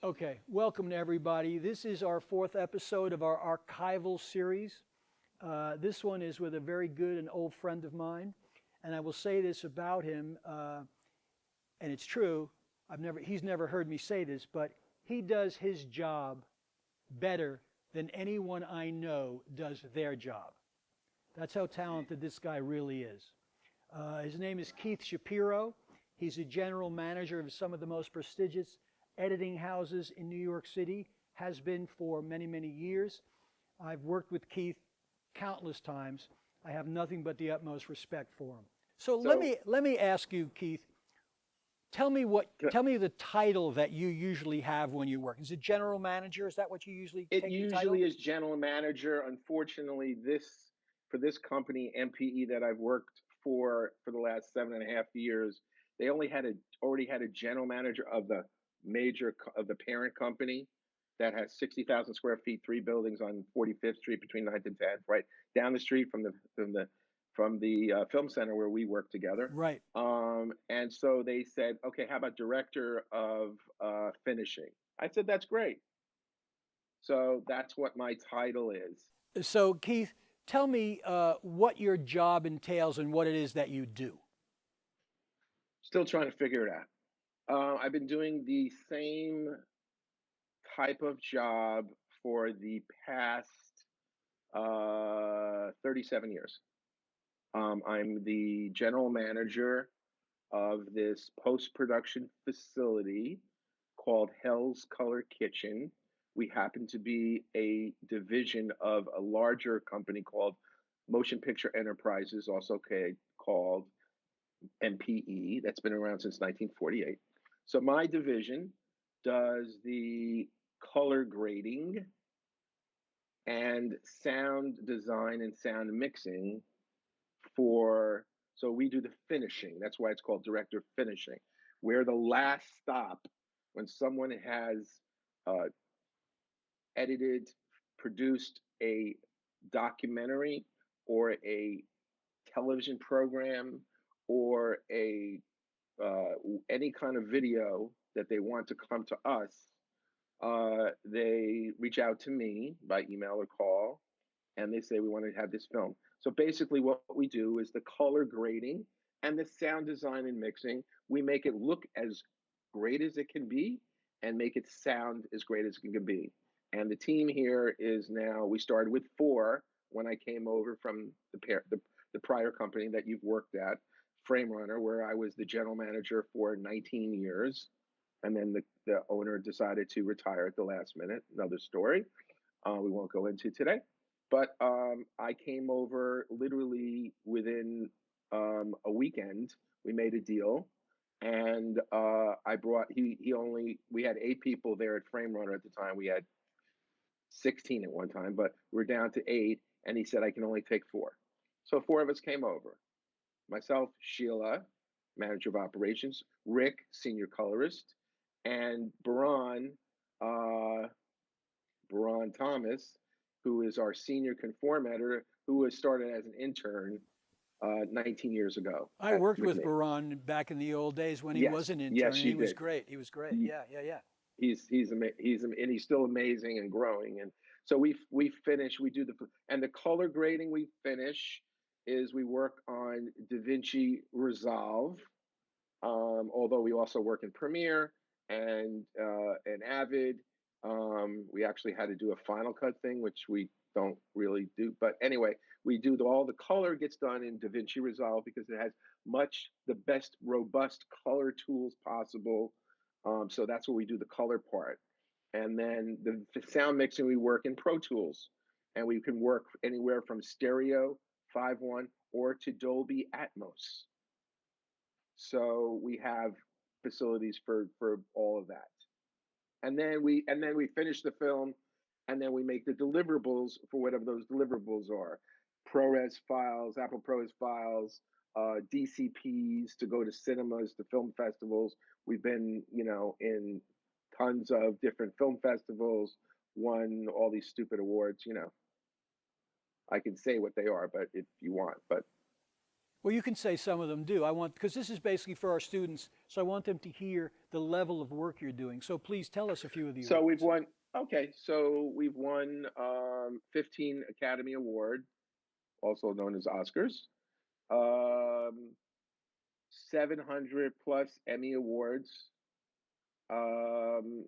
Okay, welcome to everybody. This is our fourth episode of our archival series. This one is with a very good and old friend of mine, and I will say this about him, and it's true. He's never heard me say this, but he does his job better than anyone I know does their job. That's how talented this guy really is. His name is Keith Shapiro. He's a general manager of some of the most prestigious editing houses in New York City, has been for many, many years. I've worked with Keith countless times. I have nothing but the utmost respect for him. So let me ask you, Keith, tell me the title that you usually have when you work. Is it general manager? Is that what you usually It take the title? usually is general manager. Unfortunately, for this company, MPE, that I've worked for the last 7.5 years, they already had a general manager of the parent company that has 60,000 square feet, three buildings on 45th Street between 9th and 10th, right down the street from the film center where we work together. Right. And so they said, okay, how about director of finishing? I said, that's great. So that's what my title is. So Keith, tell me what your job entails and what it is that you do. Still trying to figure it out. I've been doing the same type of job for the past 37 years. I'm the general manager of this post-production facility called Hell's Color Kitchen. We happen to be a division of a larger company called Motion Picture Enterprises, also called MPE, that's been around since 1948. So my division does the color grading and sound design and sound mixing so we do the finishing. That's why it's called director of finishing. We're the last stop when someone has edited, produced a documentary or a television program or any kind of video that they want to come to us. They reach out to me by email or call, and they say, we want to have this film. So basically what we do is the color grading and the sound design and mixing. We make it look as great as it can be and make it sound as great as it can be. And the team here is now, we started with 4 when I came over from the prior company that you've worked at, Frame Runner, where I was the general manager for 19 years. And then the owner decided to retire at the last minute. Another story we won't go into today. But I came over literally within a weekend. We made a deal, and I brought we had 8 people there at Frame Runner at the time. We had 16 at one time, but we're down to 8, and he said I can only take 4. So 4 of us came over. Myself, Sheila, manager of operations, Rick, senior colorist, and Baran Thomas, who is our senior conform editor, who was started as an intern 19 years ago. I worked with Baran back in the old days when he was an intern. Yes, and he was great. He was great. Yeah. He's still amazing and growing. And so we finish. We do the color grading. We finish is we work on DaVinci Resolve. Although we also work in Premiere and Avid. We actually had to do a Final Cut thing, which we don't really do. But anyway, we do all the color gets done in DaVinci Resolve because it has the best robust color tools possible. So that's where we do the color part. And then the sound mixing, we work in Pro Tools. And we can work anywhere from stereo, 5.1, or to Dolby Atmos. So we have facilities for all of that. And then we finish the film, and then we make the deliverables for whatever those deliverables are. ProRes files, Apple ProRes files, DCPs to go to cinemas, to film festivals. We've been, in tons of different film festivals, won all these stupid awards, I can say what they are, but if you want, but Well, you can say some of them do. I want, because this is basically for our students, so I want them to hear the level of work you're doing. So please tell us a few of the So we've awards. won. Okay, so we've won 15 Academy Award, also known as Oscars. Um, 700 plus Emmy Awards. Um,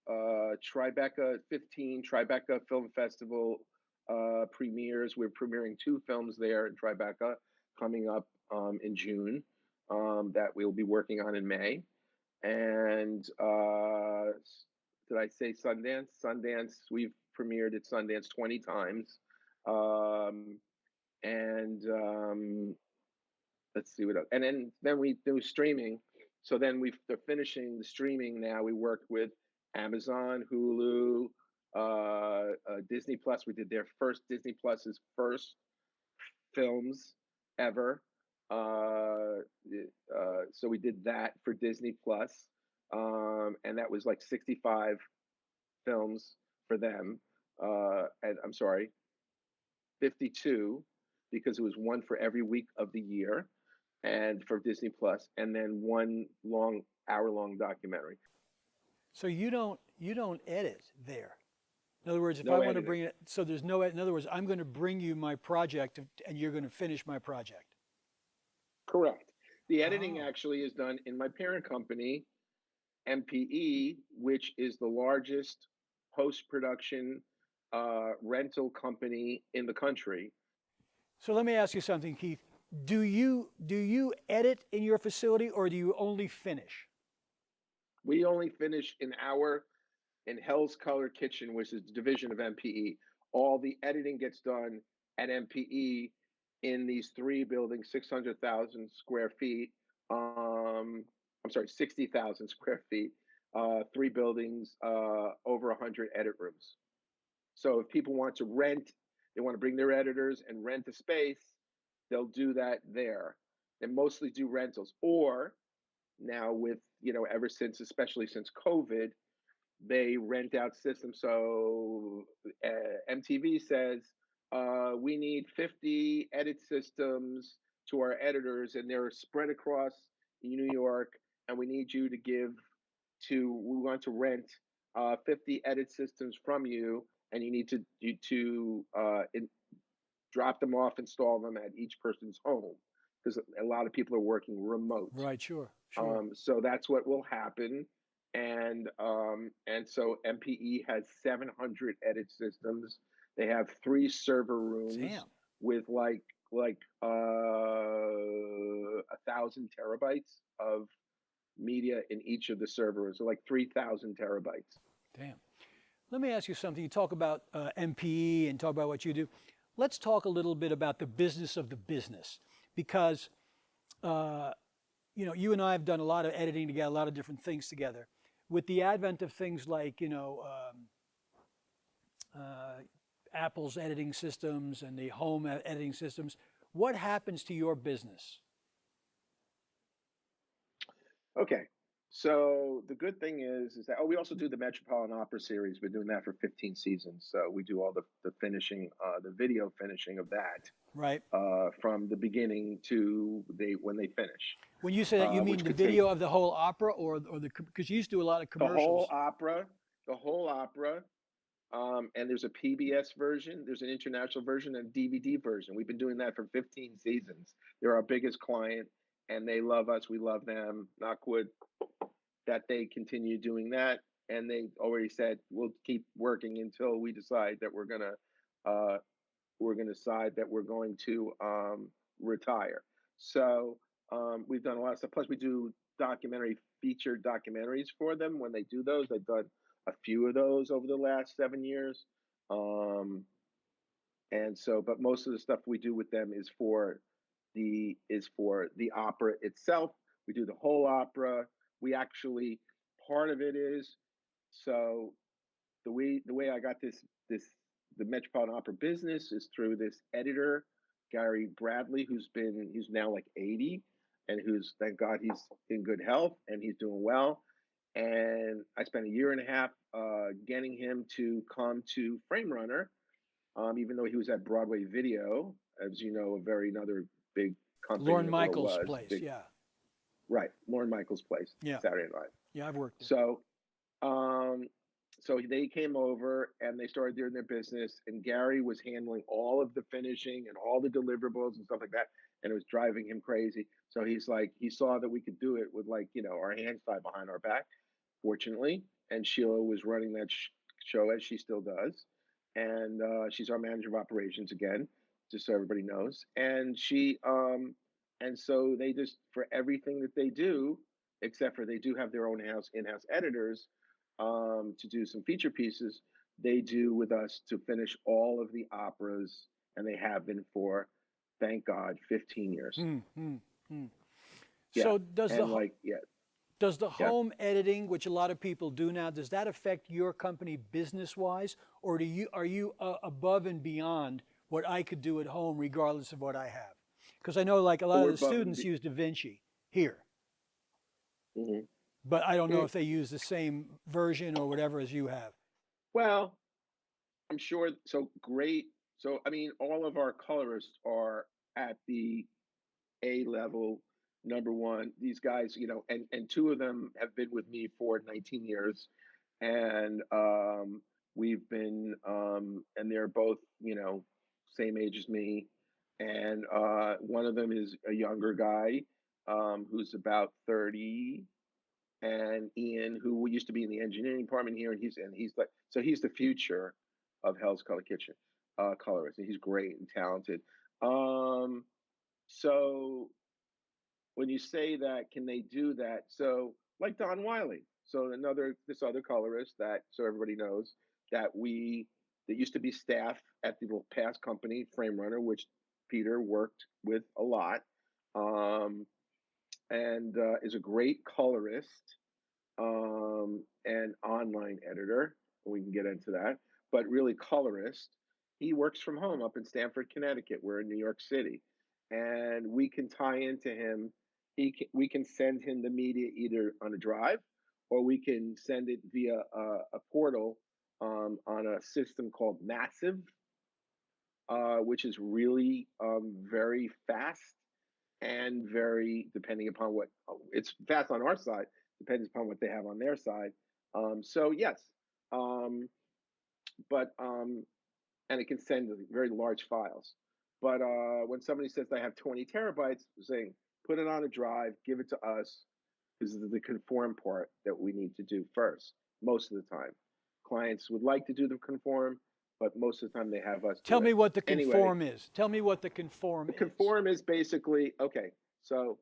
Tribeca 15 Tribeca Film Festival premieres. We're premiering two films there in Tribeca coming up in June that we'll be working on in May. And did I say Sundance? Sundance, we've premiered at Sundance 20 times. And let's see what else. And then we do streaming. So then they're finishing the streaming now. We work with Amazon, Hulu, Disney Plus. We did their first Disney Plus's first films ever. So we did that for Disney Plus, and that was like 65 films for them. And I'm sorry, 52, because it was one for every week of the year and for Disney Plus, and then one long hour-long documentary. So you don't edit there. In other words, if I No want to editing. bring it, so there's no, in other words, I'm going to bring you my project and you're going to finish my project. Correct. The editing Oh, actually is done in my parent company, MPE, which is the largest post-production rental company in the country. so let me ask you something, Keith. Do you edit in your facility or do you only finish? We only finish in Hell's Color Kitchen, which is a division of MPE. All the editing gets done at MPE in these three buildings, 600,000 square feet. I'm sorry, 60,000 square feet, three buildings, over 100 edit rooms. So if people want to rent, they want to bring their editors and rent a space, they'll do that there. They mostly do rentals. Or now with, ever since, especially since COVID, they rent out systems. So MTV says, we need 50 edit systems to our editors, and they're spread across New York, and we need you to we want to rent 50 edit systems from you, and you need to drop them off, install them at each person's home, because a lot of people are working remote. Right, sure, sure. So that's what will happen. And so MPE has 700 edit systems. They have 3 server rooms Damn. with like 1,000 terabytes of media in each of the servers, so like 3,000 terabytes. Damn. Let me ask you something. You talk about MPE and talk about what you do. Let's talk a little bit about the business of the business, because you and I have done a lot of editing together, a lot of different things together. With the advent of things like Apple's editing systems and the home editing systems, what happens to your business? Okay. So the good thing is that we also do the Metropolitan Opera series. We're doing that for 15 seasons. So we do all the finishing, the video finishing of that, Right. from the beginning to when they finish, When you say that, you mean which the could take video of the whole opera, or because you used to do a lot of the whole commercials. opera, the whole opera. And there's a PBS version, there's an international version, and a DVD version. We've been doing that for 15 seasons. They're our biggest client, and they love us. We love them. Knock wood that they continue doing that. And they already said we'll keep working until we decide that uh, decide that we're going to retire. So we've done a lot of stuff. Plus, we do featured documentaries for them when they do those. They've done a few of those over the last 7 years. Um, and so, but most of the stuff we do with them is for the opera itself. We do the whole opera. We actually, part of it is, so the way I got the Metropolitan Opera business is through this editor, Gary Bradley, he's now like 80, and who's, thank God, he's in good health and he's doing well. And I spent a year and a half getting him to come to Frame Runner, even though he was at Broadway Video as you know, another big company, Lorne or Michaels' was place. big, Yeah. right? Lorne Michaels' place, Yeah. Saturday Night Live. Yeah. I've worked there. So, um, so they came over and they started doing their business, and Gary was handling all of the finishing and all the deliverables and stuff like that, and it was driving him crazy. So he's like, he saw that we could do it with, like, our hands tied behind our back, fortunately. And Sheila was running that show, as she still does, and she's our manager of operations again, just so everybody knows. And so they just, for everything that they do, except for they do have their own in-house editors, to do some feature pieces. They do with us to finish all of the operas, and they have been for, thank God, 15 years. Hmm. Hmm. Hmm. Yeah, So does and like, yeah, the yeah. home editing, which a lot of people do now, does that affect your company business wise, or are you above and beyond what I could do at home regardless of what I have? Because I know like a lot of Or the above students use DaVinci here, mhm. but I don't know Mm, if they use the same version or whatever as you have. well, I'm sure. So great. So I mean, all of our colorists are at the A level, number one. These guys, and two of them have been with me for 19 years, and we've been, and they're both, same age as me, and one of them is a younger guy, who's about 30, and Ian, who used to be in the engineering department here, and he's like, so he's the future of Hell's Color Kitchen, colorist, and he's great and talented. Um, so when you say that, can they do that? So like Don Wiley, so this other colorist that, so everybody knows, that used to be staff at the past company Frame Runner, which Peter worked with a lot, um, and is a great colorist, and online editor. We can get into that, but really colorist. He works from home up in Stamford, Connecticut. We're in New York City, and we can tie into him. We can send him the media either on a drive, or we can send it via a portal, on a system called Massive, which is really, very fast, and very, depending upon what, it's fast on our side, depends upon what they have on their side. So yes, um, but and it can send very large files. But when somebody says they have 20 terabytes, saying put it on a drive, give it to us, this is the conform part that we need to do first. Most of the time, clients would like to do the conform, but most of the time they have us Tell do it. me what the Anyway, conform is. Tell me what the conform the is. conform is basically, okay. So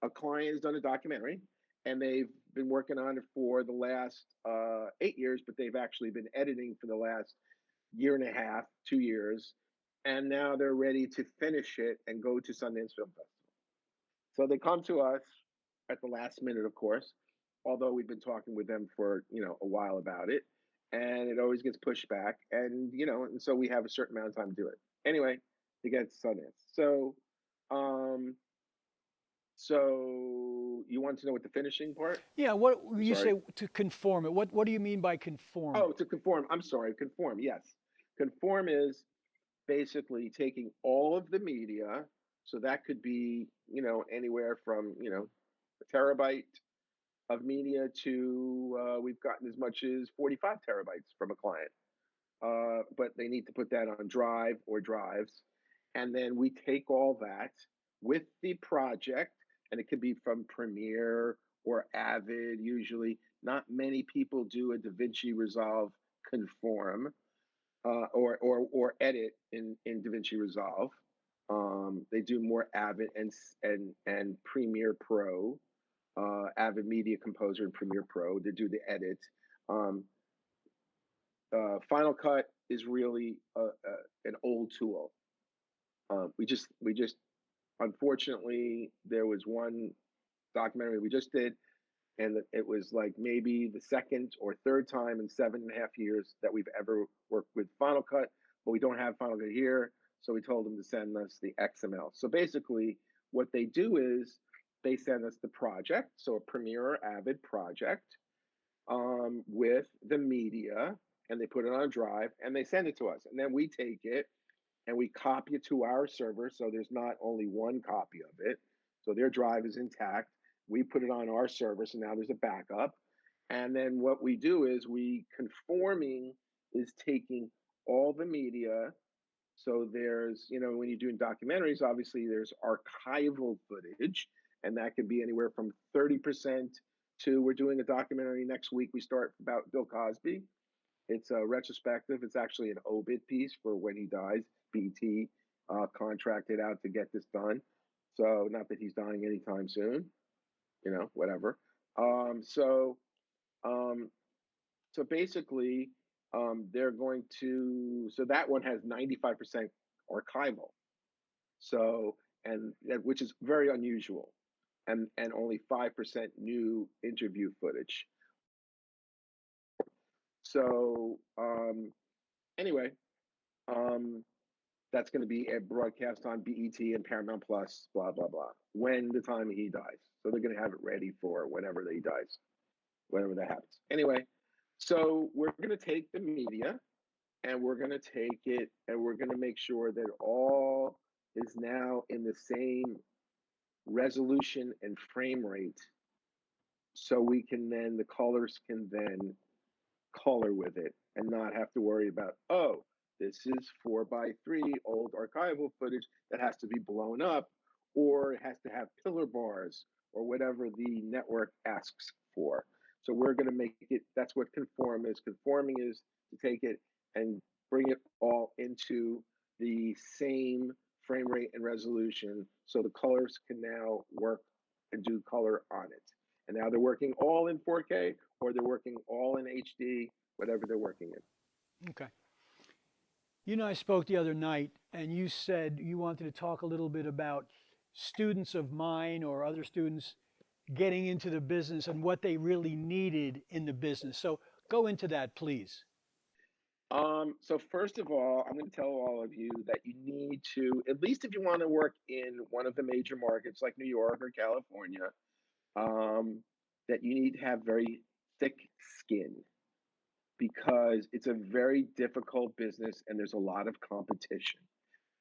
a client has done a documentary, and they've been working on it for the last 8 years, but they've actually been editing for the last year and a half, 2 years, and now they're ready to finish it and go to Sundance Film Festival. So they come to us at the last minute, of course, although we've been talking with them for a while about it, and it always gets pushed back, and so we have a certain amount of time to do it. Anyway, to get to Sundance. Um, so you want to know what the finishing part? Yeah, what I'm you sorry. say to conform it? What do you mean by conform Oh, it? to conform. I'm sorry. Conform. Yes. Conform is basically taking all of the media. So that could be, anywhere from, a terabyte of media to, we've gotten as much as 45 terabytes from a client. But they need to put that on drive or drives. And then we take all that with the project, and it could be from Premiere or Avid. Usually, not many people do a DaVinci Resolve conform, or edit in DaVinci Resolve. They do more Avid and Premiere Pro, Avid Media Composer and Premiere Pro to do the edit. Um, Final Cut is really an old tool. We just unfortunately, there was one documentary we just did, and it was like maybe the second or third time in 7.5 years that we've ever worked with Final Cut, but we don't have Final Cut here, so we told them to send us the XML. So basically, what they do is they send us the project, so a Premiere or Avid project, with the media, and they put it on a drive and they send it to us, and then we take it and we copy it to our server. So there's not only one copy of it. So their drive is intact. We put it on our server. So now there's a backup. And then what we do is conforming is taking all the media. So there's, when you're doing documentaries, obviously there's archival footage, and that could be anywhere from 30% to we're doing a documentary next week. We start about Bill Cosby. It's a retrospective. It's actually an obit piece for when he dies. BT contracted out to get this done. So not that he's dying anytime soon, whatever. So um, so basically, they're going to. So that one has 95% archival. So which is very unusual, and only 5% new interview footage. So anyway, um, that's going to be a broadcast on BET and Paramount Plus, blah blah blah. When the time he dies, so they're going to have it ready for whenever he dies, whenever that happens. Anyway, so we're going to take the media and we're going to take it and we're going to make sure that all is now in the same resolution and frame rate, so we can then the colors can then color with it and not have to worry about, oh, this is 4:3 old archival footage that has to be blown up, or it has to have pillar bars or whatever the network asks for. So we're going to make it. That's what conform is. Conforming is to take it and bring it all into the same frame rate and resolution, so the colors can now work and do color on it. And now they're working all in 4K, or they're working all in HD, whatever they're working in. Okay. You and I spoke the other night, and you said you wanted to talk a little bit about students of mine or other students getting into the business and what they really needed in the business. So go into that, please. So first of all, I'm going to tell all of you that you need to, at least if you want to work in one of the major markets like New York or California, um, that you need to have very thick skin, because it's a very difficult business and there's a lot of competition.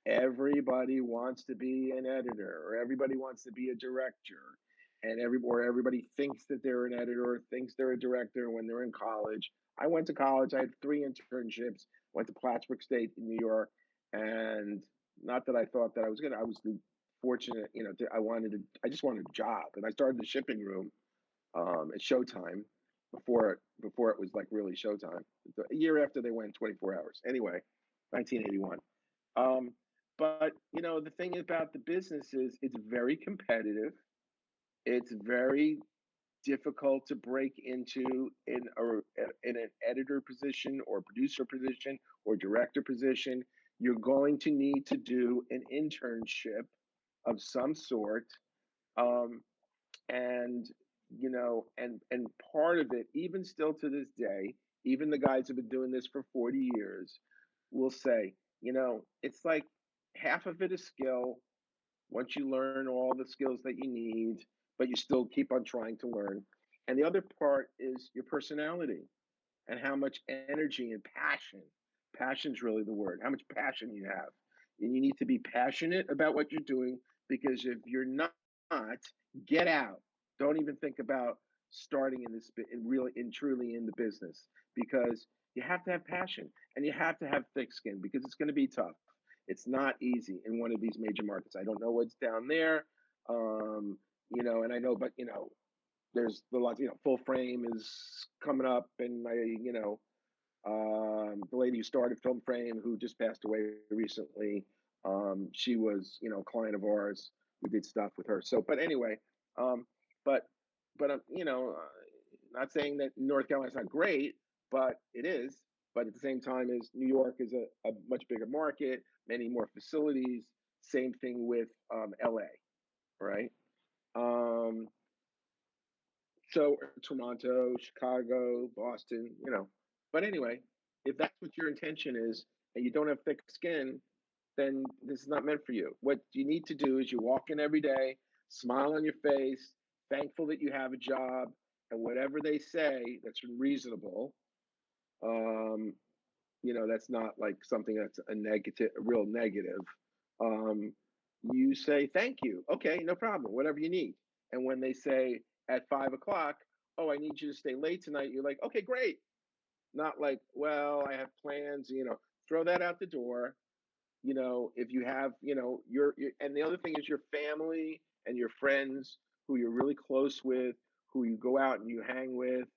Everybody wants to be an editor, or everybody wants to be a director, and everybody thinks that they're an editor or thinks they're a director when they're in college. I went to college. I had 3 internships. Went to Plattsburgh State in New York, and not that I thought that I was gonna. I was fortunate, I just wanted a job, and I started the shipping room at Showtime before it was like really Showtime. A year after they went 24 hours. Anyway, 1981. Um, but the thing about the business is it's very competitive. It's very difficult to break into in an editor position or producer position or director position. You're going to need to do an internship of some sort, um, and and part of it, even still to this day, even the guys who've been doing this for 40 years will say, it's like half of it is skill. Once you learn all the skills that you need, but you still keep on trying to learn. And the other part is your personality and how much energy and passion's really the word, how much passion you have. And you need to be passionate about what you're doing, because if you're not, get out. Don't even think about starting in this truly in the business, because you have to have passion and you have to have thick skin, because it's going to be tough. It's not easy in one of these major markets. I don't know what's down there, and I know, but there's a lot. Full Frame is coming up, and the lady who started Film Frame, who just passed away recently, she was, a client of ours. We did stuff with her. So, but anyway, um, but not saying that North Carolina's not great, but it is. But at the same time, as New York is a much bigger market, many more facilities. Same thing with LA, right? Um, so Toronto, Chicago, Boston, But anyway, if that's what your intention is and you don't have thick skin, then this is not meant for you. What you need to do is you walk in every day, smile on your face, thankful that you have a job, and whatever they say that's reasonable, um, that's not like something that's a real negative. Um, you say thank you. Okay, no problem. Whatever you need. And when they say at 5 o'clock, oh, I need you to stay late tonight, you're like, okay, great. Not like, well, I have plans. Throw that out the door. If you have, and the other thing is your family and your friends who you're really close with, who you go out and you hang with,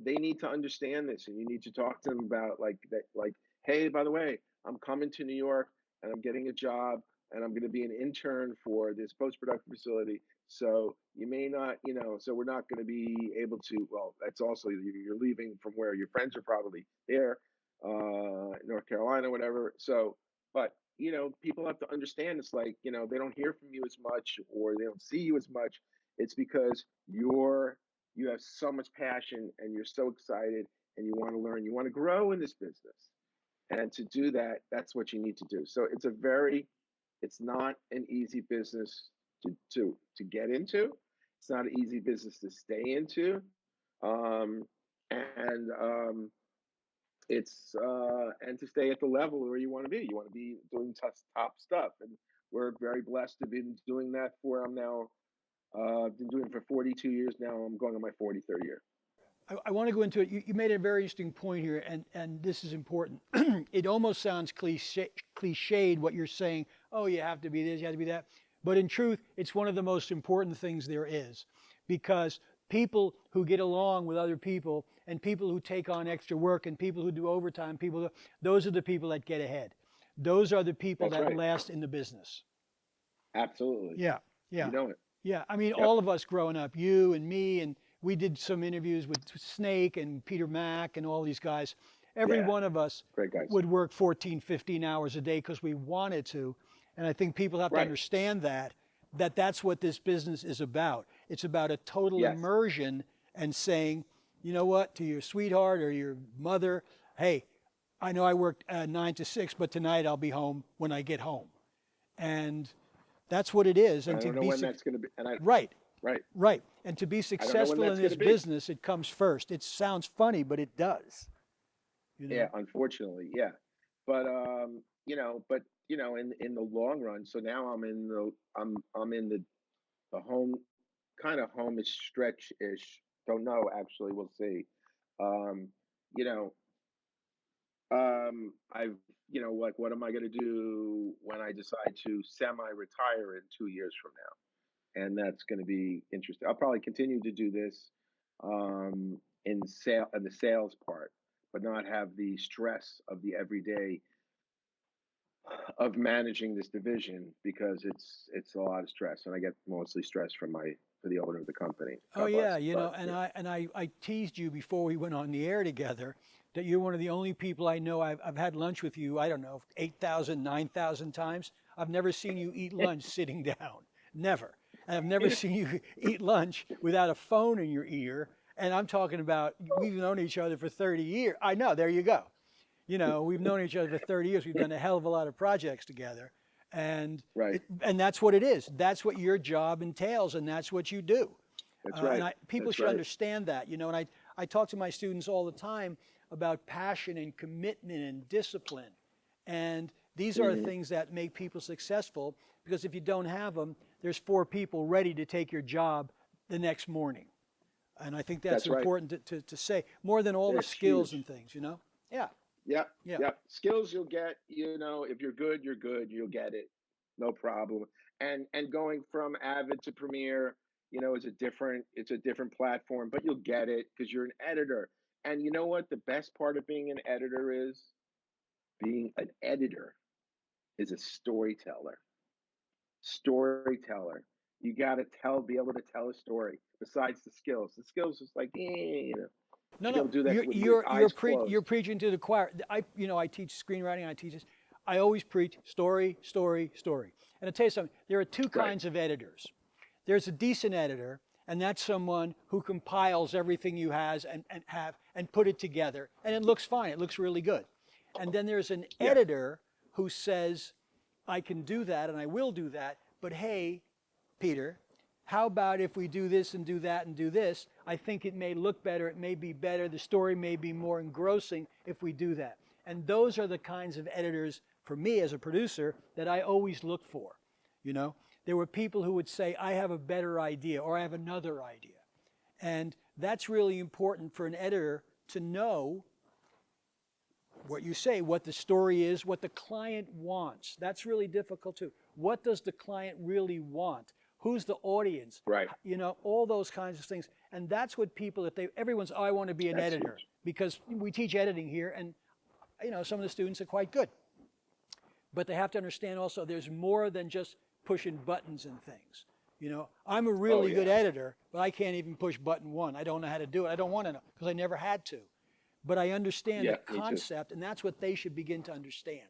they need to understand this, and you need to talk to them about like that, like, hey, by the way, I'm coming to New York and I'm getting a job and I'm going to be an intern for this post-production facility. So you may not, so we're not going to be able to, well, that's also, you're leaving from where your friends are probably there, North Carolina, whatever. So, but people have to understand, it's like, they don't hear from you as much or they don't see you as much. It's because you have so much passion and you're so excited and you want to learn, you want to grow in this business. And to do that, that's what you need to do. So it's not an easy business to get into. It's not an easy business to stay into. Um, and it's and to stay at the level where you want to be. You want to be doing top stuff, and we're very blessed to be doing that for. I'm now been doing it for 42 years now. I'm going on my 43rd year. I want to go into it. You made a very interesting point here, and this is important. It almost sounds cliched what you're saying. Oh, you have to be this, you have to be that. But in truth, it's one of the most important things there is, because people who get along with other people and people who take on extra work and people who do overtime, those are the people that get ahead. Those are the people That's that right. last in the business. Absolutely. Yeah, yeah. You know it. Yeah, I mean, Yep. all of us growing up, you and me, and we did some interviews with Snake and Peter Mack and all these guys. Every Yeah. one of us Great guys. would work 14, 15 hours a day because we wanted to. And I think people have to Right. understand that's what this business is about. It's about a total Yes. immersion and saying, you know what, to your sweetheart or your mother, hey, I know I worked 9 to 6, but tonight I'll be home when I get home. And that's what it is. And I to don't know be when that's going to be. right, Right. right. And to be I don't know when successful in that's this going to be. business, it comes first. It sounds funny, but it does. You Yeah, know? unfortunately, yeah. But in the long run, so now I'm in the home, kind of home-ish stretch-ish. Don't know, actually, we'll see. Um, you know, I've like, what am I going to do when I decide to semi-retire in 2 years from now? And that's going to be interesting. I'll probably continue to do this in the sales part, but not have the stress of the everyday of managing this division, because it's a lot of stress, and I get mostly stress from for the owner of the company. Oh God bless yeah, him. you know, But and I teased you before we went on the air together that you're one of the only people I know. I've had lunch with you, I don't know, 8,000, 9,000 times. I've never seen you eat lunch sitting down. Never. And I've never seen you eat lunch without a phone in your ear. And I'm talking about, we've known each other for 30 years. I know, there you go. You know, we've known each other for 30 years. We've done a hell of a lot of projects together. And right, and that's what it is. That's what your job entails, and that's what you do. that's right, And people that's should right. understand that, you know. And I talk to my students all the time about passion and commitment and discipline. And these are Hmm. things that make people successful, because if you don't have them, there's 4 people ready to take your job the next morning. And I think that's That's right. important to say, more than all the That's skills huge. and things, you know? Yeah, Yep, yeah. yep. Skills you'll get, if you're good, you're good. You'll get it, no problem. And going from Avid to Premiere, it's a different platform, but you'll get it because you're an editor. And you know what? The best part of being an editor is being an editor is a storyteller. Storyteller. You got to be able to tell a story. Besides the skills, is like, No, be able no, to do that with eyes you're closed. preaching to the choir. I teach screenwriting. I teach this. I always preach story, story, story. And I'll tell you something. There are two Right. kinds of editors. There's a decent editor, and that's someone who compiles everything you has and put it together, and it looks fine. It looks really good. And then there's an Yeah. editor who says, I can do that and I will do that, but hey, Peter, how about if we do this and do that and do this? I think it may look better, it may be better, the story may be more engrossing if we do that. And those are the kinds of editors, for me as a producer, that I always look for. You know, there were people who would say, I have a better idea, or I have another idea. And that's really important for an editor to know what you say, what the story is, what the client wants. That's really difficult too. What does the client really want? Who's the audience? Right. You know, all those kinds of things. And that's what people, everyone's, oh, I want to be an That's editor, huge. because we teach editing here, and you know, some of the students are quite good. But they have to understand also there's more than just pushing buttons and things. You know, I'm a really good editor, but I can't even push button 1. I don't know how to do it. I don't want to know, because I never had to. But I understand Yeah, the me too. concept, and that's what they should begin to understand.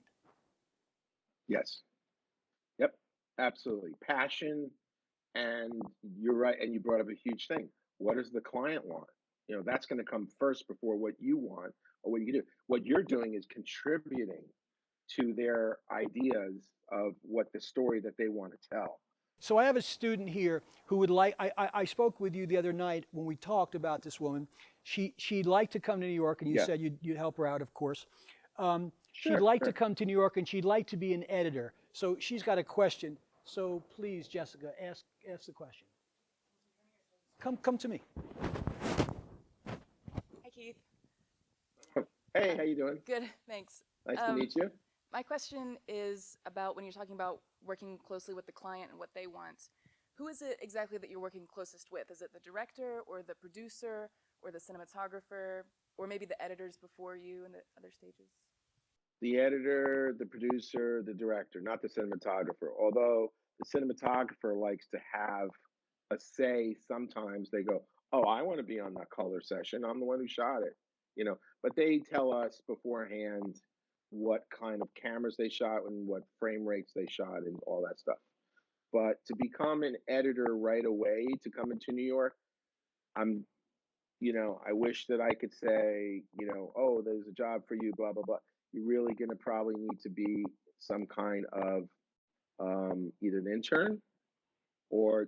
Yes. Yep. Absolutely. Passion. And you're right. And you brought up a huge thing. What does the client want? You know, that's going to come first before what you want or what you can do. What you're doing is contributing to their ideas of what the story that they want to tell. So I have a student here who would like, I spoke with you the other night when we talked about this woman. She'd like to come to New York, and you Yeah. said you'd help her out, of course. She'd Sure, like sure. to come to New York, and she'd like to be an editor. So she's got a question. So please, Jessica, ask the question. Come to me. Hi, Keith. Hey, how you doing? Good, thanks. Nice to meet you. My question is about when you're talking about working closely with the client and what they want. Who is it exactly that you're working closest with? Is it the director or the producer or the cinematographer or maybe the editors before you in the other stages? The editor, the producer, the director, not the cinematographer. Although the cinematographer likes to have a say sometimes. They go, oh, I want to be on that color session. I'm the one who shot it, you know. But they tell us beforehand what kind of cameras they shot and what frame rates they shot and all that stuff. But to become an editor right away, to come into New York, I'm, you know, I wish that I could say, you know, oh, there's a job for you, blah, blah, blah. You're really going to probably need to be some kind of either an intern or,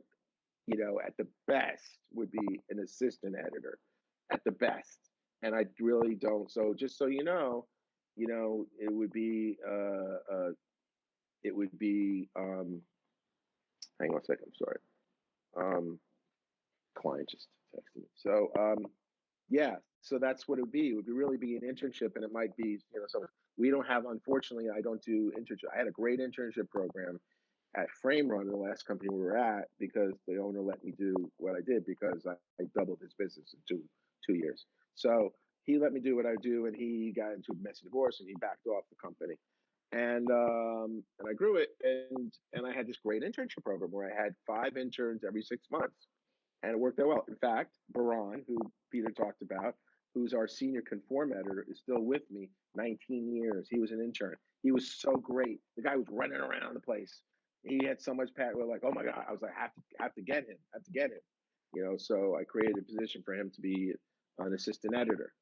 you know, at the best would be an assistant editor at the best. And I really don't. So just so you know, it would be, hang on a second, I'm sorry. Client just texted me. So, yeah, so that's what it would be. It would really be an internship, and it might be, you know, so we don't have, unfortunately, I don't do internship. I had a great internship program at Frame Run, the last company we were at, because the owner let me do what I did because I doubled his business in two years. So he let me do what I do, and he got into a messy divorce, and he backed off the company. And I grew it, and I had this great internship program where I had 5 interns every 6 months, and it worked out well. In fact, Baran, who Peter talked about, who's our senior conform editor, is still with me 19 years. He was an intern. He was so great. The guy was running around the place. He had so much passion. We're like, oh my God. I was like, have to get him. Have to get him. You know, so I created a position for him to be an assistant editor.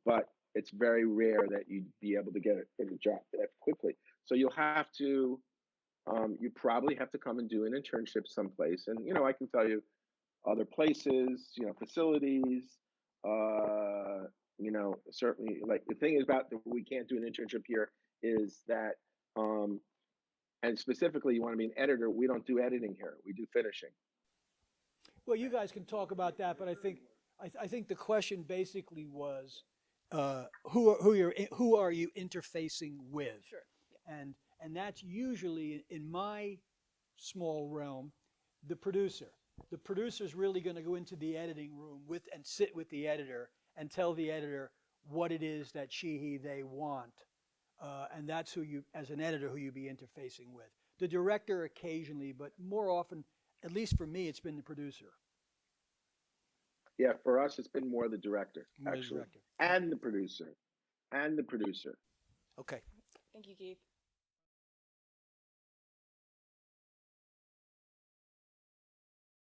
But it's very rare that you'd be able to get a job that quickly. So you'll have to, you probably have to come and do an internship someplace. And, you know, I can tell you other places, you know, facilities, you know, certainly like the thing is about we can't do an internship here is that, and specifically you want to be an editor, we don't do editing here. We do finishing. Well, you guys can talk about that, but I think the question basically was, who are you interfacing with? Sure. Yeah. And that's usually in my small realm, the producer. The producer's really going to go into the editing room and sit with the editor and tell the editor what it is that they want. And that's who you, as an editor, who you be interfacing with. The director occasionally, but more often, at least for me, it's been the producer. Yeah, for us, it's been more the director, More the actually, director. and the producer, and the producer. Okay. Thank you, Keith.